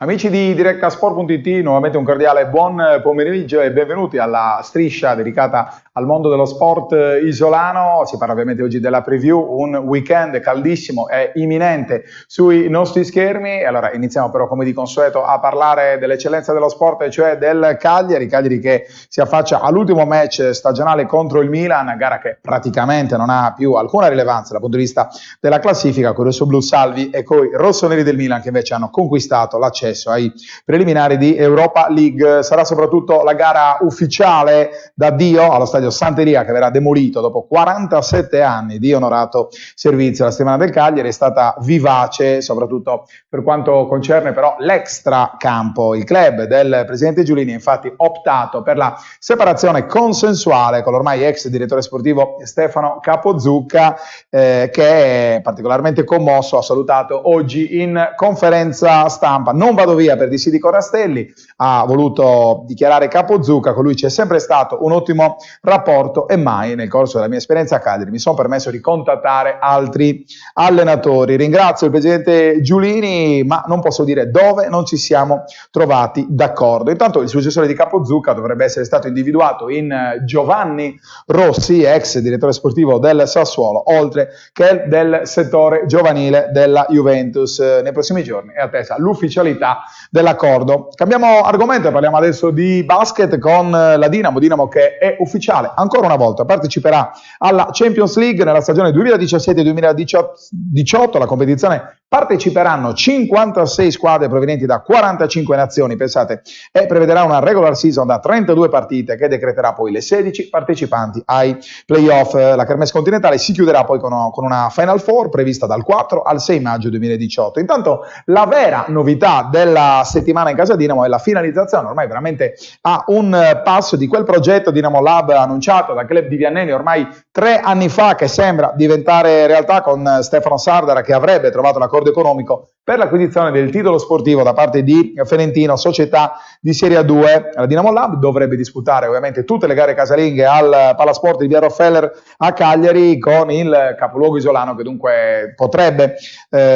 Amici di DirectaSport.it, nuovamente un cordiale buon pomeriggio e benvenuti alla striscia dedicata al mondo dello sport isolano. Si parla ovviamente oggi della preview, un weekend caldissimo e imminente sui nostri schermi. E allora iniziamo però come di consueto a parlare dell'eccellenza dello sport, cioè del Cagliari che si affaccia all'ultimo match stagionale contro il Milan, gara che praticamente non ha più alcuna rilevanza dal punto di vista della classifica, con i rossoblu salvi e coi rossoneri del Milan che invece hanno conquistato l'accesso ai preliminari di Europa League. Sarà soprattutto la gara ufficiale d'addio allo stadio Santeria, che verrà demolito dopo 47 anni di onorato servizio. La settimana del Cagliari è stata vivace, soprattutto per quanto concerne però l'extracampo. Il club del presidente Giulini ha infatti optato per la separazione consensuale con l'ormai ex direttore sportivo Stefano Capozucca, che è particolarmente commosso. Ha salutato oggi in conferenza stampa. Non vado via per DC di Corastelli, ha voluto dichiarare Capozucca, con lui c'è sempre stato un ottimo rapporto e mai nel corso della mia esperienza a Cagliari mi sono permesso di contattare altri allenatori. Ringrazio il presidente Giulini, ma non posso dire dove non ci siamo trovati d'accordo. Intanto il successore di Capozucca dovrebbe essere stato individuato in Giovanni Rossi, ex direttore sportivo del Sassuolo, oltre che del settore giovanile della Juventus. Nei prossimi giorni è attesa l'ufficialità dell'accordo. Cambiamo argomento e parliamo adesso di basket con la Dinamo che è ufficiale, ancora una volta parteciperà alla Champions League nella stagione 2017-2018. La competizione parteciperanno 56 squadre provenienti da 45 nazioni, pensate, e prevederà una regular season da 32 partite che decreterà poi le 16 partecipanti ai playoff. La kermesse continentale si chiuderà poi con una Final Four prevista dal 4 al 6 maggio 2018. Intanto la vera novità della settimana in casa Dinamo è la finalizzazione ormai veramente a un passo di quel progetto Dinamo Lab annunciato dal club di Viannelli ormai 3 anni fa, che sembra diventare realtà con Stefano Sardara, che avrebbe trovato l'accordo economico per l'acquisizione del titolo sportivo da parte di Ferentino, società di Serie A2. La Dinamo Lab dovrebbe disputare ovviamente tutte le gare casalinghe al Palasport di Via Rockefeller a Cagliari, con il capoluogo isolano che dunque potrebbe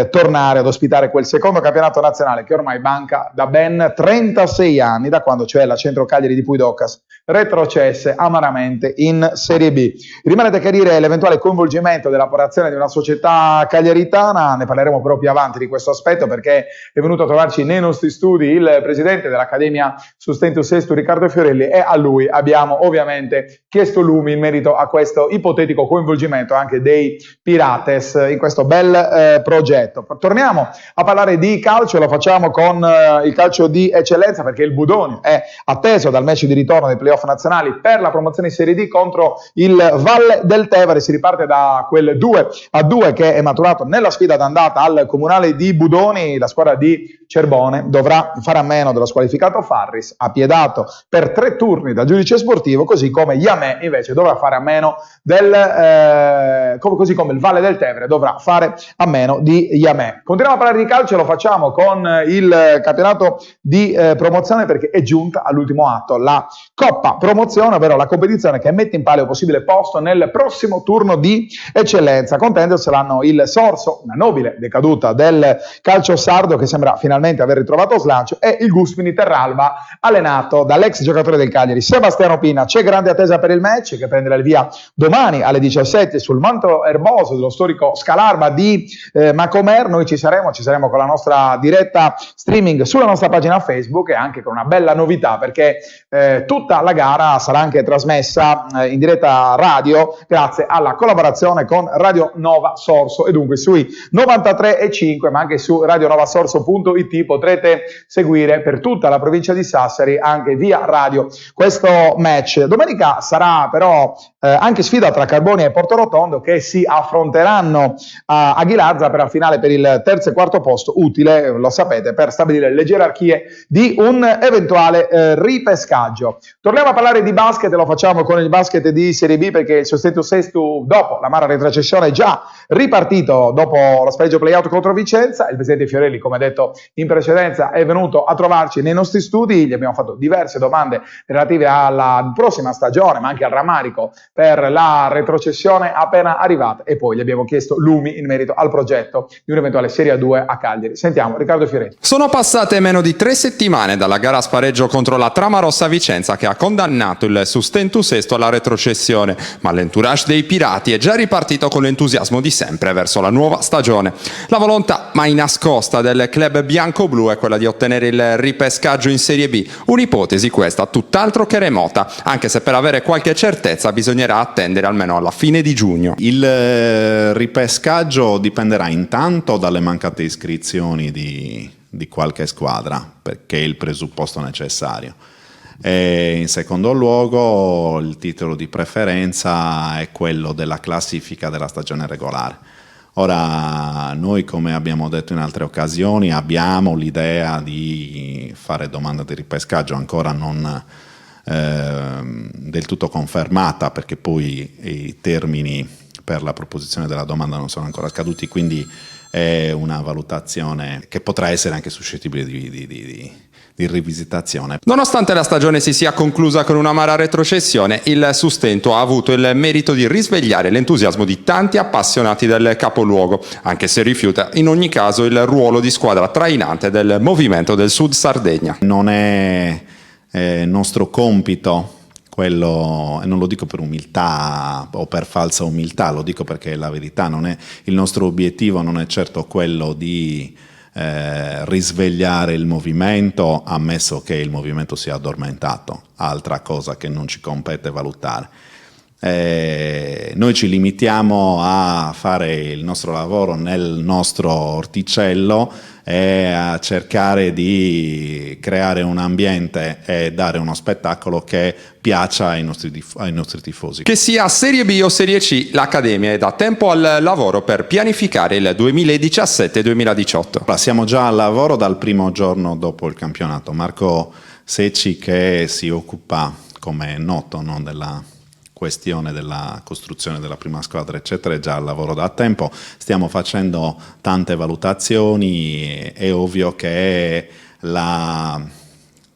tornare ad ospitare quel secondo campionato nazionale che ormai manca da ben 36 anni, da quando cioè la Centro Cagliari di Puydocas retrocesse amaramente in Serie B. Rimane da chiarire l'eventuale coinvolgimento dell'operazione di una società cagliaritana, ne parleremo però più avanti di questo aspetto, perché è venuto a trovarci nei nostri studi il presidente dell'Accademia Sustentus Estu Riccardo Fiorelli, e a lui abbiamo ovviamente chiesto lumi in merito a questo ipotetico coinvolgimento anche dei Pirates in questo bel progetto. Torniamo a parlare di calcio, lo facciamo con il calcio di eccellenza, perché il Budoni è atteso dal match di ritorno dei playoff nazionali per la promozione in Serie D contro il Valle del Tevere. Si riparte da quel 2-2 che è maturato nella sfida d'andata al comunale di Budoni. La squadra di Cerbone dovrà fare a meno dello squalificato Farris, appiedato per 3 turni dal giudice sportivo, così come Yamè invece dovrà fare a meno così come il Valle del Tevere dovrà fare a meno di Yamè. Continuiamo a parlare di calcio, lo facciamo con il campionato di promozione, perché è giunta all'ultimo atto la Coppa Promozione, ovvero la competizione che mette in palio un possibile posto nel prossimo turno di eccellenza. A contendersela il Sorso, una nobile decaduta del calcio sardo che sembra finalmente aver ritrovato slancio, e il Guspini Terralba, allenato dall'ex giocatore del Cagliari Sebastiano Pina. C'è grande attesa per il match che prenderà il via domani alle 17 sul manto erboso dello storico Scalarba di Macomer. Noi ci saremo con la nostra diretta streaming sulla nostra pagina Facebook, e anche con una bella novità, perché tutta la gara sarà anche trasmessa in diretta radio grazie alla collaborazione con Radio Nova Sorso, e dunque sui 93,5 ma anche su radionovasorso.it potrete seguire per tutta la provincia di Sassari anche via radio questo match. Domenica sarà però anche sfida tra Carboni e Portorotondo, che si affronteranno a Ghilarza per la finale per il terzo e quarto posto, utile, lo sapete, per stabilire le gerarchie di un eventuale ripescaggio. Torniamo a parlare di basket, lo facciamo con il basket di Serie B, perché il Sustentus Estu, dopo l'amara retrocessione, è già ripartito dopo lo spareggio playout contro Vicenza. Il presidente Fiorelli, come detto in precedenza, è venuto a trovarci nei nostri studi, gli abbiamo fatto diverse domande relative alla prossima stagione, ma anche al rammarico per la retrocessione appena arrivata, e poi gli abbiamo chiesto lumi in merito al progetto di un'eventuale Serie A2 a Cagliari. Sentiamo Riccardo Fiorelli. Sono passate meno di 3 settimane dalla gara a spareggio contro la Tramarossa Vicenza, che ha condannato il Sustentu Sesto alla retrocessione, ma l'entourage dei Pirati è già ripartito con l'entusiasmo di sempre verso la nuova stagione. La volontà mai nascosta del club bianco-blu è quella di ottenere il ripescaggio in Serie B, un'ipotesi questa tutt'altro che remota, anche se per avere qualche certezza bisognerà attendere almeno alla fine di giugno. Il ripescaggio dipenderà intanto dalle mancate iscrizioni di qualche squadra, perché è il presupposto necessario. E in secondo luogo il titolo di preferenza è quello della classifica della stagione regolare. Ora, noi, come abbiamo detto in altre occasioni, abbiamo l'idea di fare domanda di ripescaggio ancora non del tutto confermata, perché poi i termini per la proposizione della domanda non sono ancora scaduti, quindi è una valutazione che potrà essere anche suscettibile di rivisitazione. Nonostante la stagione si sia conclusa con un'amara retrocessione, il Sustentu ha avuto il merito di risvegliare l'entusiasmo di tanti appassionati del capoluogo, anche se rifiuta in ogni caso il ruolo di squadra trainante del movimento del Sud Sardegna. Non è nostro compito quello, e non lo dico per umiltà o per falsa umiltà, lo dico perché la verità non è, il nostro obiettivo non è certo quello di risvegliare il movimento, ammesso che il movimento sia addormentato, altra cosa che non ci compete valutare. Noi ci limitiamo a fare il nostro lavoro nel nostro orticello e a cercare di creare un ambiente e dare uno spettacolo che piaccia ai nostri tifosi. Che sia Serie B o Serie C, l'Accademia è da tempo al lavoro per pianificare il 2017-2018. Siamo già al lavoro dal primo giorno dopo il campionato. Marco Secci, che si occupa, come è noto, no, della questione della costruzione della prima squadra eccetera, è già al lavoro da tempo. Stiamo facendo tante valutazioni. È ovvio che la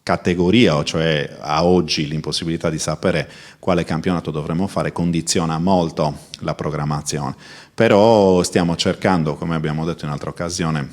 categoria, cioè a oggi l'impossibilità di sapere quale campionato dovremo fare, condiziona molto la programmazione, però stiamo cercando, come abbiamo detto in altra occasione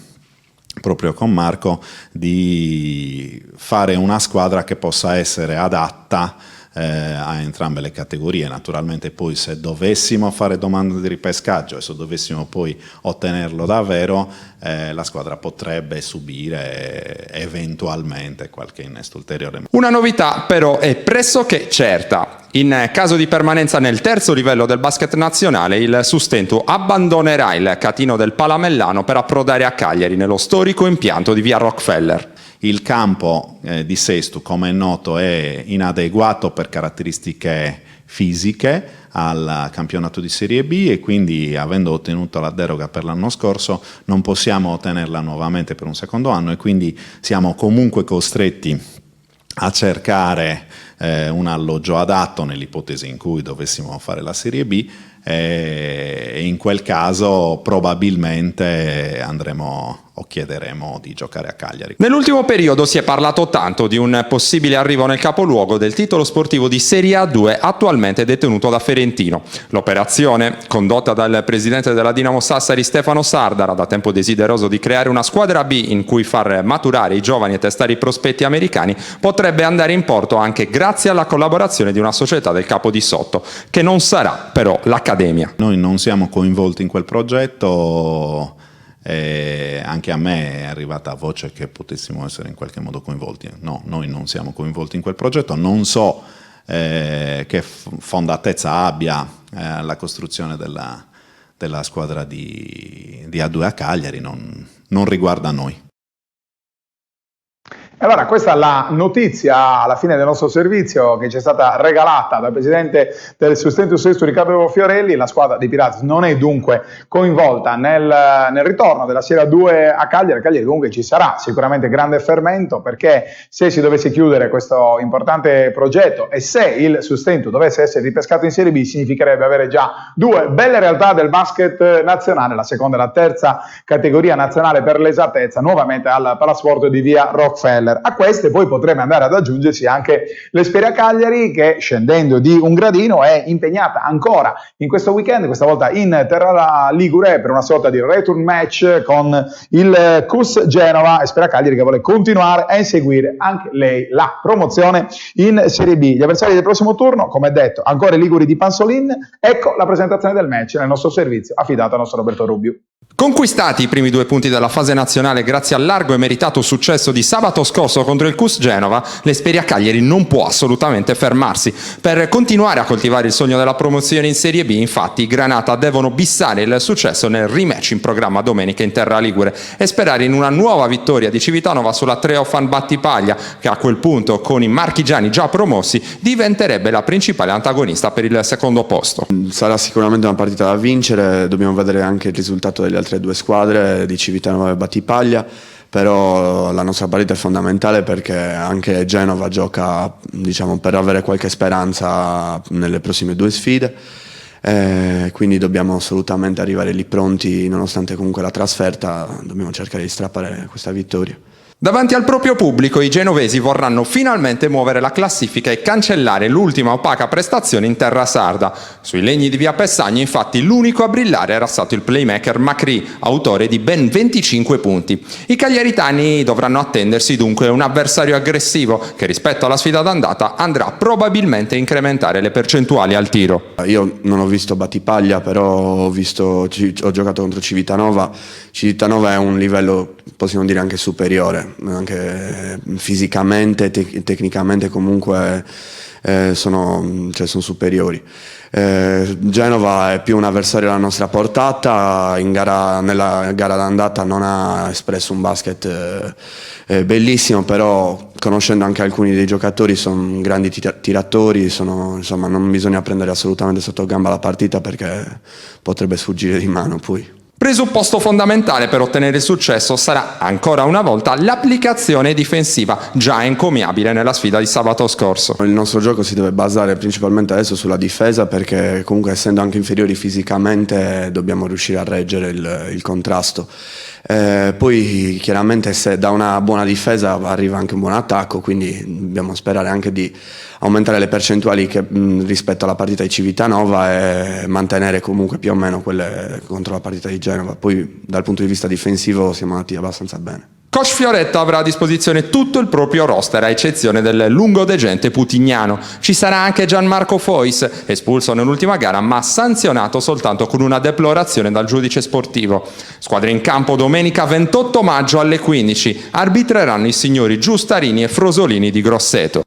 proprio con Marco, di fare una squadra che possa essere adatta a entrambe le categorie. Naturalmente poi, se dovessimo fare domande di ripescaggio e se dovessimo poi ottenerlo davvero, la squadra potrebbe subire eventualmente qualche innesto ulteriore. Una novità però è pressoché certa. In caso di permanenza nel terzo livello del basket nazionale, il Sustentu abbandonerà il catino del Palamellano per approdare a Cagliari, nello storico impianto di via Rockefeller. Il campo di Sesto, come è noto, è inadeguato per caratteristiche fisiche al campionato di Serie B e quindi, avendo ottenuto la deroga per l'anno scorso, non possiamo ottenerla nuovamente per un secondo anno e quindi siamo comunque costretti a cercare un alloggio adatto nell'ipotesi in cui dovessimo fare la Serie B e in quel caso probabilmente andremo o chiederemo di giocare a Cagliari. Nell'ultimo periodo si è parlato tanto di un possibile arrivo nel capoluogo del titolo sportivo di Serie A2, attualmente detenuto da Ferentino. L'operazione, condotta dal presidente della Dinamo Sassari Stefano Sardara, da tempo desideroso di creare una squadra B in cui far maturare i giovani e testare i prospetti americani, potrebbe andare in porto anche grazie alla collaborazione di una società del capo di Sotto, che non sarà però l'Accademia. Noi non siamo coinvolti in quel progetto. Anche a me è arrivata voce che potessimo essere in qualche modo coinvolti. No, noi non siamo coinvolti in quel progetto, non so che fondatezza abbia la costruzione della squadra di A2 a Cagliari, non riguarda noi. Allora, questa è la notizia alla fine del nostro servizio che ci è stata regalata dal presidente del Sustentu Sesto Riccardo Fiorelli. La squadra dei Pirati non è dunque coinvolta nel ritorno della Serie A2 a Cagliari. A Cagliari comunque ci sarà sicuramente grande fermento, perché se si dovesse chiudere questo importante progetto e se il Sustentu dovesse essere ripescato in Serie B, significherebbe avere già due belle realtà del basket nazionale, la seconda e la terza categoria nazionale per l'esattezza, nuovamente al Palasport di via Rockefeller. Keller. A queste poi potrebbe andare ad aggiungersi anche l'Esperia Cagliari, che scendendo di un gradino è impegnata ancora in questo weekend, questa volta in Terra Ligure, per una sorta di return match con il CUS Genova. Esperia Cagliari che vuole continuare a inseguire anche lei la promozione in Serie B. Gli avversari del prossimo turno, come detto, ancora i liguri di Pansolin. Ecco la presentazione del match nel nostro servizio affidato al nostro Roberto Rubbio. Conquistati i primi 2 punti della fase nazionale grazie al largo e meritato successo di sabato scorso contro il CUS Genova, l'Esperia Cagliari non può assolutamente fermarsi. Per continuare a coltivare il sogno della promozione in Serie B, infatti, i Granata devono bissare il successo nel rematch in programma domenica in Terra Ligure e sperare in una nuova vittoria di Civitanova sulla Treofan Battipaglia, che a quel punto, con i marchigiani già promossi, diventerebbe la principale antagonista per il secondo posto. Sarà sicuramente una partita da vincere, dobbiamo vedere anche il risultato delle altre 2 squadre di Civitanova e Battipaglia, però la nostra partita è fondamentale perché anche Genova gioca, diciamo, per avere qualche speranza nelle prossime 2 sfide, quindi dobbiamo assolutamente arrivare lì pronti, nonostante comunque la trasferta, dobbiamo cercare di strappare questa vittoria. Davanti al proprio pubblico i genovesi vorranno finalmente muovere la classifica e cancellare l'ultima opaca prestazione in terra sarda. Sui legni di via Pessagno, infatti, l'unico a brillare era stato il playmaker Macri, autore di ben 25 punti. I cagliaritani dovranno attendersi dunque un avversario aggressivo che rispetto alla sfida d'andata andrà probabilmente a incrementare le percentuali al tiro. Io non ho visto Battipaglia, però ho giocato contro Civitanova. Civitanova è un livello, possiamo dire, anche superiore, anche fisicamente, tecnicamente comunque sono superiori. Genova è più un avversario alla nostra portata, nella gara d'andata non ha espresso un basket bellissimo, però conoscendo anche alcuni dei giocatori sono grandi tiratori, insomma non bisogna prendere assolutamente sotto gamba la partita perché potrebbe sfuggire di mano poi. Presupposto fondamentale per ottenere il successo sarà ancora una volta l'applicazione difensiva, già encomiabile nella sfida di sabato scorso. Il nostro gioco si deve basare principalmente adesso sulla difesa, perché comunque essendo anche inferiori fisicamente dobbiamo riuscire a reggere il contrasto. Poi chiaramente se da una buona difesa arriva anche un buon attacco, quindi dobbiamo sperare anche di aumentare le percentuali rispetto alla partita di Civitanova e mantenere comunque più o meno quelle contro la partita di Genova. Poi dal punto di vista difensivo siamo andati abbastanza bene. Coach Fioretto avrà a disposizione tutto il proprio roster, a eccezione del lungodegente Putignano. Ci sarà anche Gianmarco Fois, espulso nell'ultima gara ma sanzionato soltanto con una deplorazione dal giudice sportivo. Squadre in campo domenica 28 maggio alle 15. Arbitreranno i signori Giustarini e Frosolini di Grosseto.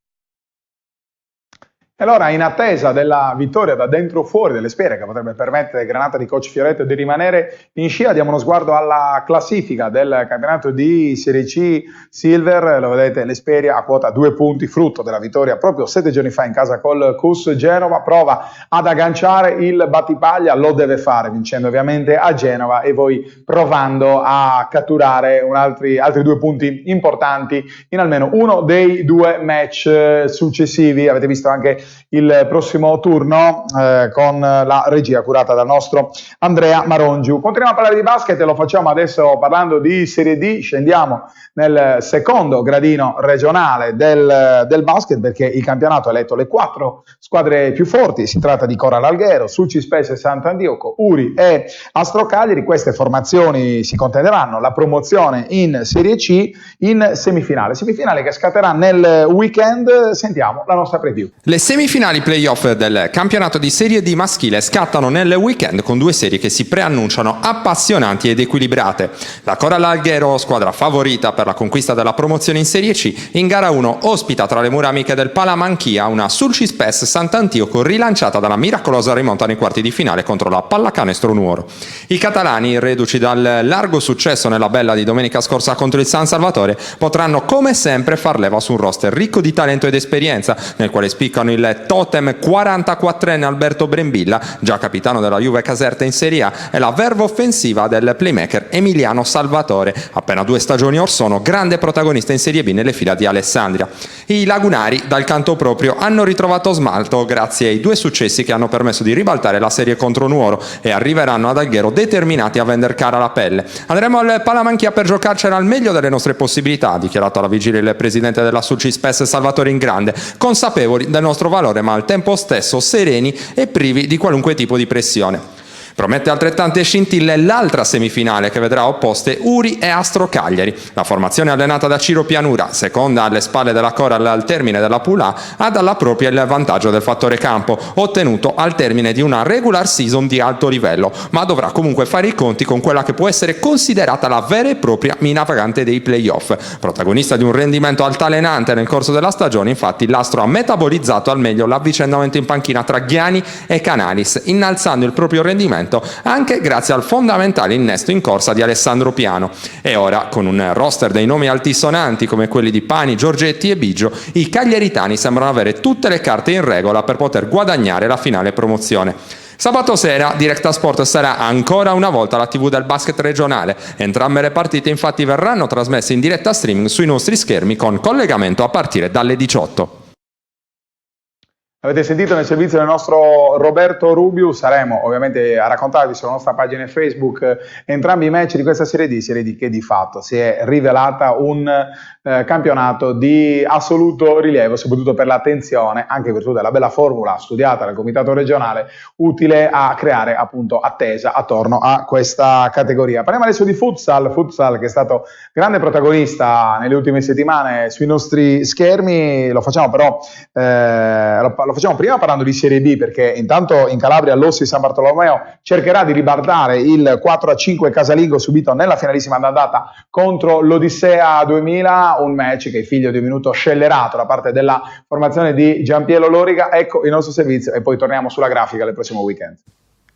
E allora, in attesa della vittoria da dentro o fuori dell'Esperia, che potrebbe permettere ai Granata di Coach Fioretto di rimanere in scia, diamo uno sguardo alla classifica del campionato di Serie C Silver. Lo vedete, l'Esperia a quota 2 punti, frutto della vittoria proprio 7 giorni fa in casa col CUS Genova. Prova ad agganciare il Battipaglia, lo deve fare vincendo ovviamente a Genova e poi provando a catturare altri 2 punti importanti in almeno uno dei 2 match successivi. Avete visto anche il prossimo turno con la regia curata dal nostro Andrea Marongiu. Continuiamo a parlare di basket e lo facciamo adesso parlando di Serie D. Scendiamo nel secondo gradino regionale del basket, perché il campionato ha eletto le 4 squadre più forti. Si tratta di Coral Alghero, Sulcis Pesce Sant'Antioco, Uri e Astro Cagliari. Queste formazioni si contenderanno la promozione in Serie C in semifinale che scatterà nel weekend. Sentiamo la nostra preview. Le semifinali playoff del campionato di Serie D maschile scattano nel weekend con 2 serie che si preannunciano appassionanti ed equilibrate. La Coral Alghero, squadra favorita per la conquista della promozione in Serie C, in gara 1 ospita tra le mura amiche del Palamanchia una Sulcis Pesce Sant'Antioco rilanciata dalla miracolosa rimonta nei quarti di finale contro la Pallacanestro Nuoro. I catalani, reduci dal largo successo nella bella di domenica scorsa contro il San Salvatore, potranno come sempre far leva su un roster ricco di talento ed esperienza, nel quale spiccano il totem 44enne Alberto Brembilla, già capitano della Juve Caserta in Serie A, e la verve offensiva del playmaker Emiliano Salvatore, appena 2 stagioni or sono grande protagonista in Serie B nelle fila di Alessandria. I lagunari, dal canto proprio, hanno ritrovato smalto grazie ai 2 successi che hanno permesso di ribaltare la serie contro Nuoro e arriveranno ad Alghero determinati a vender cara la pelle. Andremo al Palamanchia per giocarcela al meglio delle nostre possibilità, ha dichiarato alla vigilia il presidente della Sulcispes Salvatore Ingrande, consapevoli del nostro valore ma al tempo stesso sereni e privi di qualunque tipo di pressione. Promette altrettante scintille l'altra semifinale che vedrà opposte Uri e Astro Cagliari. La formazione allenata da Ciro Pianura, seconda alle spalle della Coral al termine della Pool A, ha dalla propria il vantaggio del fattore campo, ottenuto al termine di una regular season di alto livello, ma dovrà comunque fare i conti con quella che può essere considerata la vera e propria mina vagante dei playoff. Protagonista di un rendimento altalenante nel corso della stagione, infatti l'Astro ha metabolizzato al meglio l'avvicendamento in panchina tra Ghiani e Canalis, innalzando il proprio rendimento anche grazie al fondamentale innesto in corsa di Alessandro Piano. E ora, con un roster dei nomi altisonanti come quelli di Pani, Giorgetti e Biggio, i cagliaritani sembrano avere tutte le carte in regola per poter guadagnare la finale promozione. Sabato sera Directa Sport sarà ancora una volta la TV del basket regionale. Entrambe le partite infatti verranno trasmesse in diretta streaming sui nostri schermi con collegamento a partire dalle 18. Avete sentito nel servizio del nostro Roberto Rubiu, saremo ovviamente a raccontarvi sulla nostra pagina Facebook entrambi i match di questa Serie D che di fatto si è rivelata un campionato di assoluto rilievo, soprattutto per l'attenzione, anche in virtù della bella formula studiata dal Comitato regionale, utile a creare appunto attesa attorno a questa categoria. Parliamo adesso di futsal che è stato grande protagonista nelle ultime settimane sui nostri schermi. Lo facciamo però lo facciamo prima parlando di Serie B, perché intanto in Calabria l'Ossi San Bartolomeo cercherà di ribardare il 4-5 casalingo subito nella finalissima andata contro l'Odissea 2000, un match che è figlio di un minuto scellerato da parte della formazione di Giampiero Loriga. Ecco il nostro servizio e poi torniamo sulla grafica del prossimo weekend.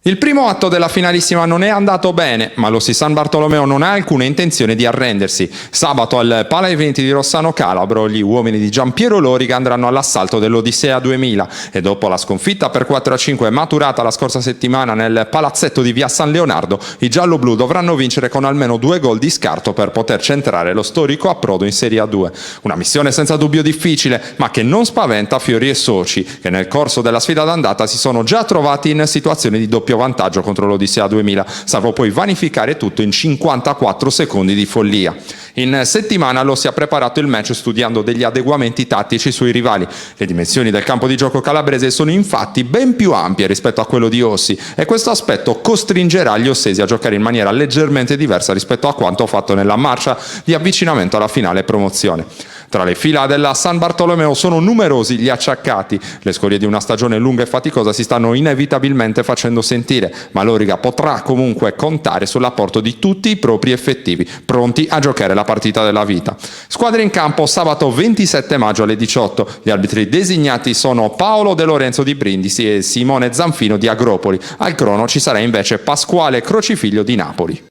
Il primo atto della finalissima non è andato bene, ma l'Ossi San Bartolomeo non ha alcuna intenzione di arrendersi. Sabato al Pala Eventi di Rossano Calabro gli uomini di Giampiero Loriga andranno all'assalto dell'Odissea 2000 e dopo la sconfitta per 4-5 maturata la scorsa settimana nel palazzetto di via San Leonardo, i gialloblu dovranno vincere con almeno 2 gol di scarto per poter centrare lo storico approdo in Serie A2. Una missione senza dubbio difficile, ma che non spaventa Fiori e soci, che nel corso della sfida d'andata si sono già trovati in situazioni di doppio vantaggio contro l'Odissea 2000, salvo poi vanificare tutto in 54 secondi di follia. In settimana lo si è preparato il match studiando degli adeguamenti tattici sui rivali. Le dimensioni del campo di gioco calabrese sono infatti ben più ampie rispetto a quello di Ossi e questo aspetto costringerà gli ossesi a giocare in maniera leggermente diversa rispetto a quanto fatto nella marcia di avvicinamento alla finale promozione. Tra le fila della San Bartolomeo sono numerosi gli acciaccati. Le scorie di una stagione lunga e faticosa si stanno inevitabilmente facendo sentire, ma Loriga potrà comunque contare sull'apporto di tutti i propri effettivi, pronti a giocare la partita della vita. Squadre in campo sabato 27 maggio alle 18. Gli arbitri designati sono Paolo De Lorenzo di Brindisi e Simone Zanfino di Agropoli. Al crono ci sarà invece Pasquale Crocifiglio di Napoli.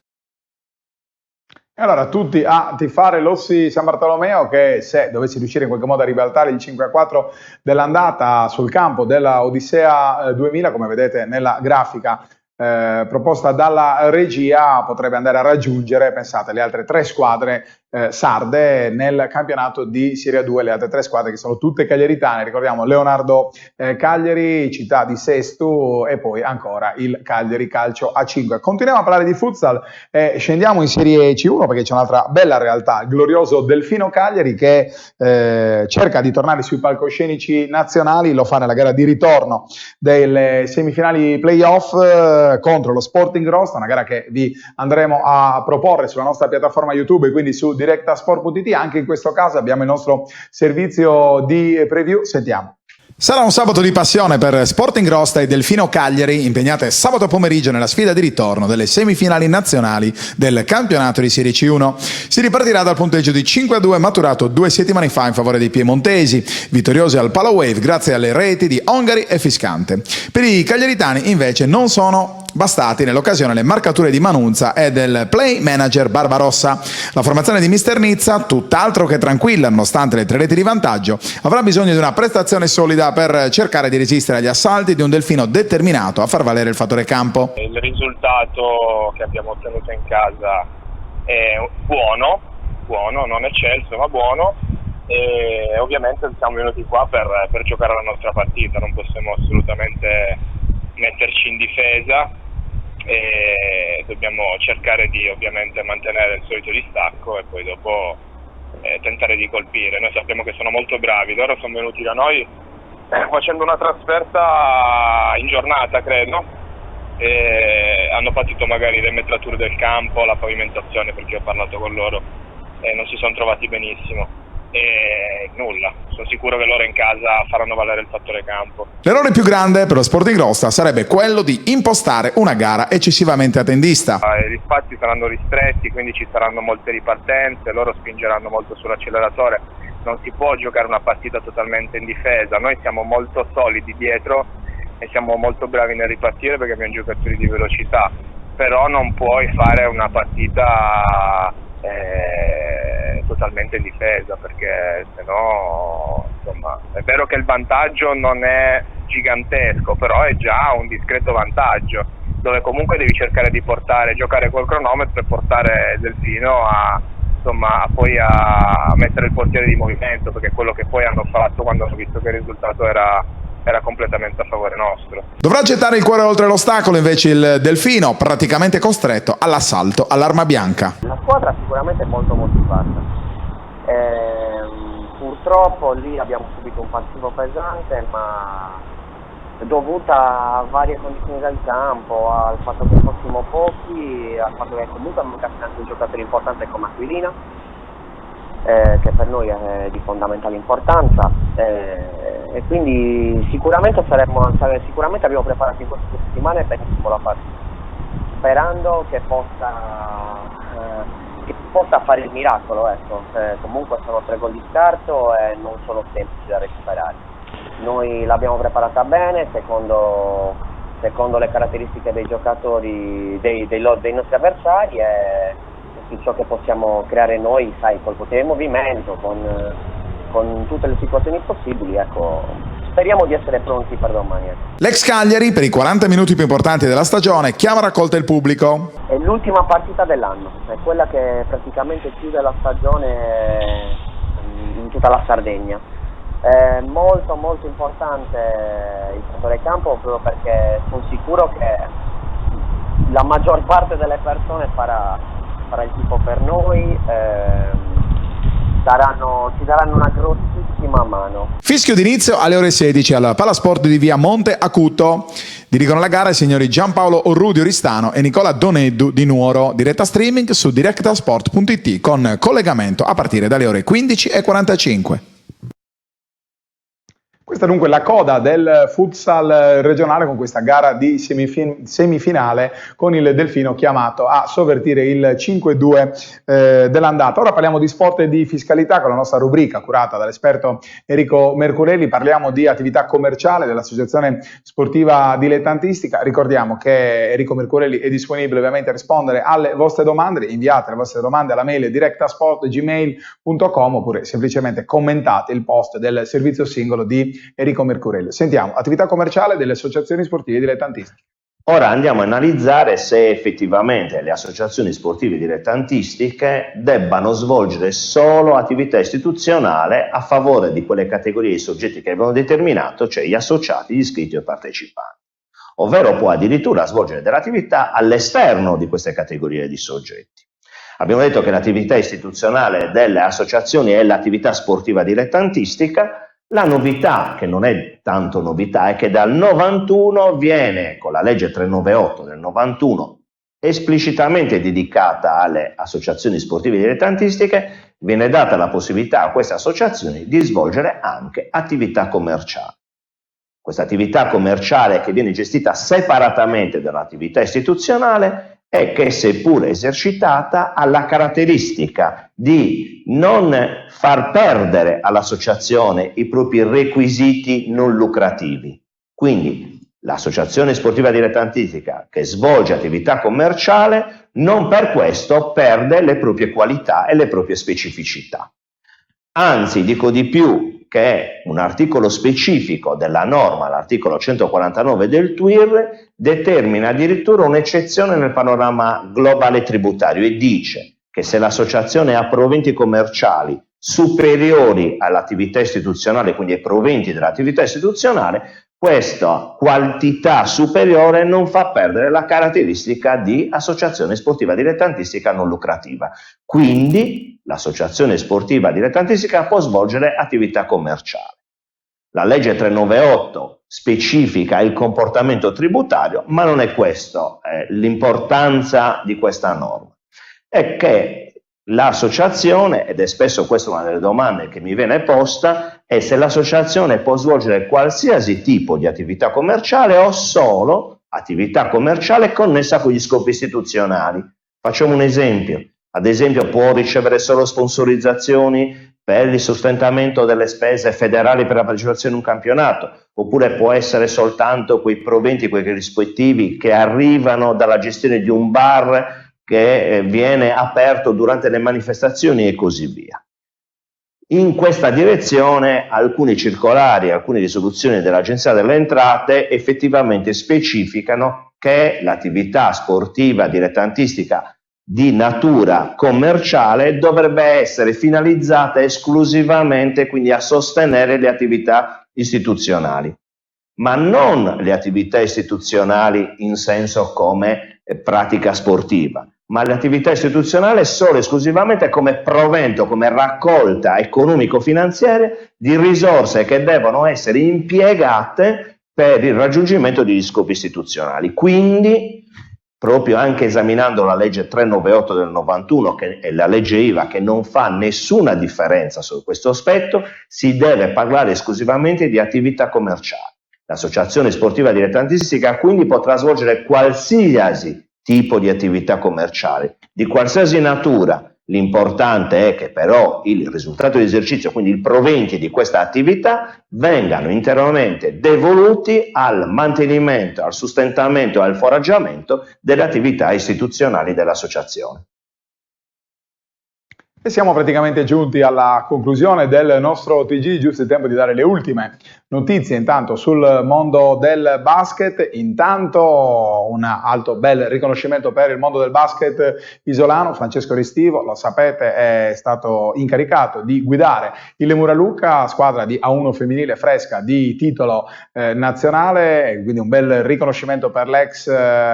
Allora, tutti a tifare l'Ossi San Bartolomeo che, se dovesse riuscire in qualche modo a ribaltare il 5-4 dell'andata sul campo della Odissea 2000, come vedete nella grafica proposta dalla regia, potrebbe andare a raggiungere, pensate, le altre 3 squadre sarde nel campionato di Serie A2, le altre 3 squadre che sono tutte cagliaritane, ricordiamo Leonardo Cagliari, Città di Sestu e poi ancora il Cagliari Calcio A5. Continuiamo a parlare di futsal e scendiamo in Serie C1 perché c'è un'altra bella realtà, il glorioso Delfino Cagliari che cerca di tornare sui palcoscenici nazionali, lo fa nella gara di ritorno delle semifinali playoff contro lo Sporting Rosta, una gara che vi andremo a proporre sulla nostra piattaforma YouTube e quindi su directasport.it. Anche in questo caso abbiamo il nostro servizio di preview, sentiamo. Sarà un sabato di passione per Sporting Rosta e Delfino Cagliari, impegnate sabato pomeriggio nella sfida di ritorno delle semifinali nazionali del campionato di Serie C1. Si ripartirà dal punteggio di 5-2 maturato 2 settimane fa in favore dei piemontesi, vittoriosi al Palawave grazie alle reti di Ongari e Fiscante. Per i cagliaritani invece non sono bastati nell'occasione le marcature di Manunza e del play manager Barbarossa. La formazione di Mister Nizza, tutt'altro che tranquilla nonostante le 3 reti di vantaggio, avrà bisogno di una prestazione solida per cercare di resistere agli assalti di un Delfino determinato a far valere il fattore campo. Il risultato che abbiamo ottenuto in casa è buono, non eccelso ma buono. e ovviamente siamo venuti qua per giocare la nostra partita, non possiamo assolutamente metterci in difesa e dobbiamo cercare di ovviamente mantenere il solito distacco e poi dopo tentare di colpire. Noi sappiamo che sono molto bravi, loro sono venuti da noi facendo una trasferta in giornata, credo, e hanno patito magari le metrature del campo, la pavimentazione, perché ho parlato con loro e non si sono trovati benissimo e nulla, sono sicuro che loro in casa faranno valere il fattore campo. L'errore più grande per lo Sporting Rosta sarebbe quello di impostare una gara eccessivamente attendista. Gli spazi saranno ristretti, quindi ci saranno molte ripartenze, loro spingeranno molto sull'acceleratore, non si può giocare una partita totalmente in difesa, noi siamo molto solidi dietro e siamo molto bravi nel ripartire perché abbiamo giocatori di velocità, però non puoi fare una partita totalmente in difesa, perché sennò, insomma, è vero che il vantaggio non è gigantesco, però è già un discreto vantaggio, dove comunque devi cercare di giocare col cronometro e portare Delfino poi a mettere il portiere di movimento, perché è quello che poi hanno fatto quando hanno visto che il risultato era completamente a favore nostro. Dovrà gettare il cuore oltre l'ostacolo invece il Delfino, praticamente costretto all'assalto all'arma bianca. La squadra sicuramente è molto motivata. Purtroppo lì abbiamo subito un passivo pesante, ma dovuta a varie condizioni del campo, al fatto che fossimo pochi, al fatto che comunque mancasse anche un giocatore importante come Aquilina, che per noi è di fondamentale importanza, e quindi sicuramente abbiamo preparato in queste settimane benissimo la partita, sperando che possa fare il miracolo, ecco. Comunque sono 3 gol di scarto e non sono semplici da recuperare. Noi l'abbiamo preparata bene secondo le caratteristiche dei giocatori, dei nostri avversari, e su ciò che possiamo creare noi, sai, col potere di movimento, con tutte le situazioni possibili, ecco. Speriamo di essere pronti per domani. L'ex Cagliari, per i 40 minuti più importanti della stagione, chiama a raccolta il pubblico. È l'ultima partita dell'anno, è quella che praticamente chiude la stagione in tutta la Sardegna. È molto molto importante il fattore campo, proprio perché sono sicuro che la maggior parte delle persone farà il tifo per noi, ci daranno una grossissima mano. Fischio d'inizio alle ore 16 al Palasport di via Monte Acuto. Dirigono la gara i signori Giampaolo Orrudio Ristano e Nicola Doneddu di Nuoro. Diretta streaming su directasport.it con collegamento a partire dalle ore 15:45. Questa è dunque la coda del futsal regionale con questa gara di semifinale con il Delfino chiamato a sovvertire il 5-2 dell'andata. Ora parliamo di sport e di fiscalità con la nostra rubrica curata dall'esperto Enrico Mercurelli. Parliamo di attività commerciale dell'Associazione Sportiva Dilettantistica. Ricordiamo che Enrico Mercurelli è disponibile ovviamente a rispondere alle vostre domande. Inviate le vostre domande alla mail directasport@gmail.com oppure semplicemente commentate il post del servizio singolo di Enrico Mercurelli. Sentiamo, attività commerciale delle associazioni sportive dilettantistiche. Ora andiamo a analizzare se effettivamente le associazioni sportive dilettantistiche debbano svolgere solo attività istituzionale a favore di quelle categorie di soggetti che abbiamo determinato, cioè gli associati, gli iscritti o i partecipanti, ovvero può addirittura svolgere dell'attività all'esterno di queste categorie di soggetti. Abbiamo detto che l'attività istituzionale delle associazioni è l'attività sportiva dilettantistica. La novità, che non è tanto novità, è che dal 91 viene, con la legge 398 del 91, esplicitamente dedicata alle associazioni sportive dilettantistiche, viene data la possibilità a queste associazioni di svolgere anche attività commerciale. Questa attività commerciale, che viene gestita separatamente dall'attività istituzionale, è che, seppur esercitata, ha la caratteristica di non far perdere all'associazione i propri requisiti non lucrativi. Quindi l'associazione sportiva dilettantistica che svolge attività commerciale non per questo perde le proprie qualità e le proprie specificità. Anzi, dico di più, che un articolo specifico della norma, l'articolo 149 del TUIR, determina addirittura un'eccezione nel panorama globale tributario e dice che se l'associazione ha proventi commerciali superiori all'attività istituzionale, quindi ai proventi dell'attività istituzionale, questa quantità superiore non fa perdere la caratteristica di associazione sportiva dilettantistica non lucrativa. Quindi l'associazione sportiva dilettantistica può svolgere attività commerciale. La legge 398 specifica il comportamento tributario, ma non è questo l'importanza di questa norma. È che l'associazione, ed è spesso questa una delle domande che mi viene posta, è se l'associazione può svolgere qualsiasi tipo di attività commerciale o solo attività commerciale connessa con gli scopi istituzionali. Facciamo un esempio. Ad esempio può ricevere solo sponsorizzazioni per il sostentamento delle spese federali per la partecipazione in un campionato, oppure può essere soltanto quei proventi, quei rispettivi che arrivano dalla gestione di un bar che viene aperto durante le manifestazioni e così via. In questa direzione alcuni circolari, alcune risoluzioni dell'Agenzia delle Entrate effettivamente specificano che l'attività sportiva dilettantistica di natura commerciale dovrebbe essere finalizzata esclusivamente quindi a sostenere le attività istituzionali, ma non le attività istituzionali in senso come pratica sportiva, ma le attività istituzionali solo e esclusivamente come provento, come raccolta economico-finanziaria di risorse che devono essere impiegate per il raggiungimento degli scopi istituzionali. Quindi, proprio anche esaminando la legge 398 del 91, che è la legge IVA, che non fa nessuna differenza su questo aspetto, si deve parlare esclusivamente di attività commerciali. L'associazione sportiva dilettantistica quindi potrà svolgere qualsiasi tipo di attività commerciale, di qualsiasi natura. L'importante è che però il risultato di esercizio, quindi i proventi di questa attività, vengano interamente devoluti al mantenimento, al sostentamento e al foraggiamento delle attività istituzionali dell'associazione. E siamo praticamente giunti alla conclusione del nostro TG, giusto il tempo di dare le ultime notizie intanto sul mondo del basket. Intanto un altro bel riconoscimento per il mondo del basket isolano. Francesco Restivo, lo sapete, è stato incaricato di guidare il Muraluca, squadra di A1 femminile fresca di titolo nazionale, quindi un bel riconoscimento per l'ex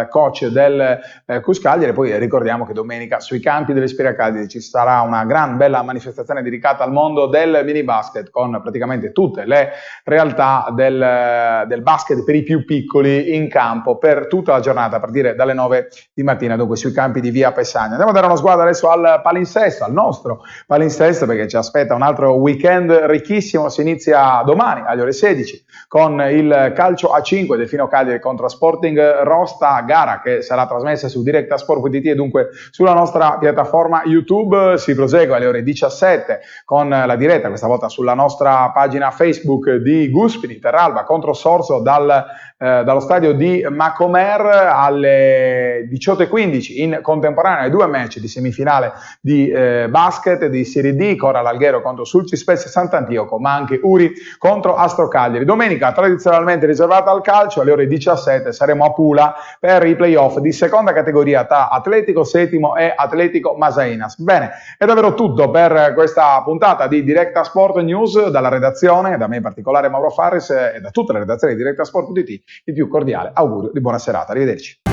coach del Cuscagliere. Poi ricordiamo che domenica sui campi dell'Espiracadi ci sarà una gran bella manifestazione dedicata al mondo del mini basket, con praticamente tutte le realtà del basket per i più piccoli in campo per tutta la giornata a partire dalle 9 di mattina, dunque sui campi di via Pesagna. Andiamo a dare uno sguardo adesso al palinsesto, al nostro palinsesto, perché ci aspetta un altro weekend ricchissimo. Si inizia domani alle ore 16 con il calcio A5 del Fino Cagliari contro Sporting Rosta, gara che sarà trasmessa su Directa Sport.it e dunque sulla nostra piattaforma YouTube. Si prosegue alle ore 17 con la diretta, questa volta sulla nostra pagina Facebook, di Guspini Terralba contro Sorso dallo stadio di Macomer alle 18:15. In contemporanea ai due match di semifinale di basket di Serie D, Coral Alghero contro Sulci Spezia Sant'Antioco, ma anche Uri contro Astro Cagliari. Domenica tradizionalmente riservata al calcio, alle ore 17 saremo a Pula per i playoff di seconda categoria tra Atletico Settimo e Atletico Masainas. Bene, è davvero tutto per questa puntata di Directa Sport News. Dalla redazione, da me in particolare Mauro Fares, e da tutta la redazione di Directa Sport.it, il più cordiale augurio di buona serata. Arrivederci.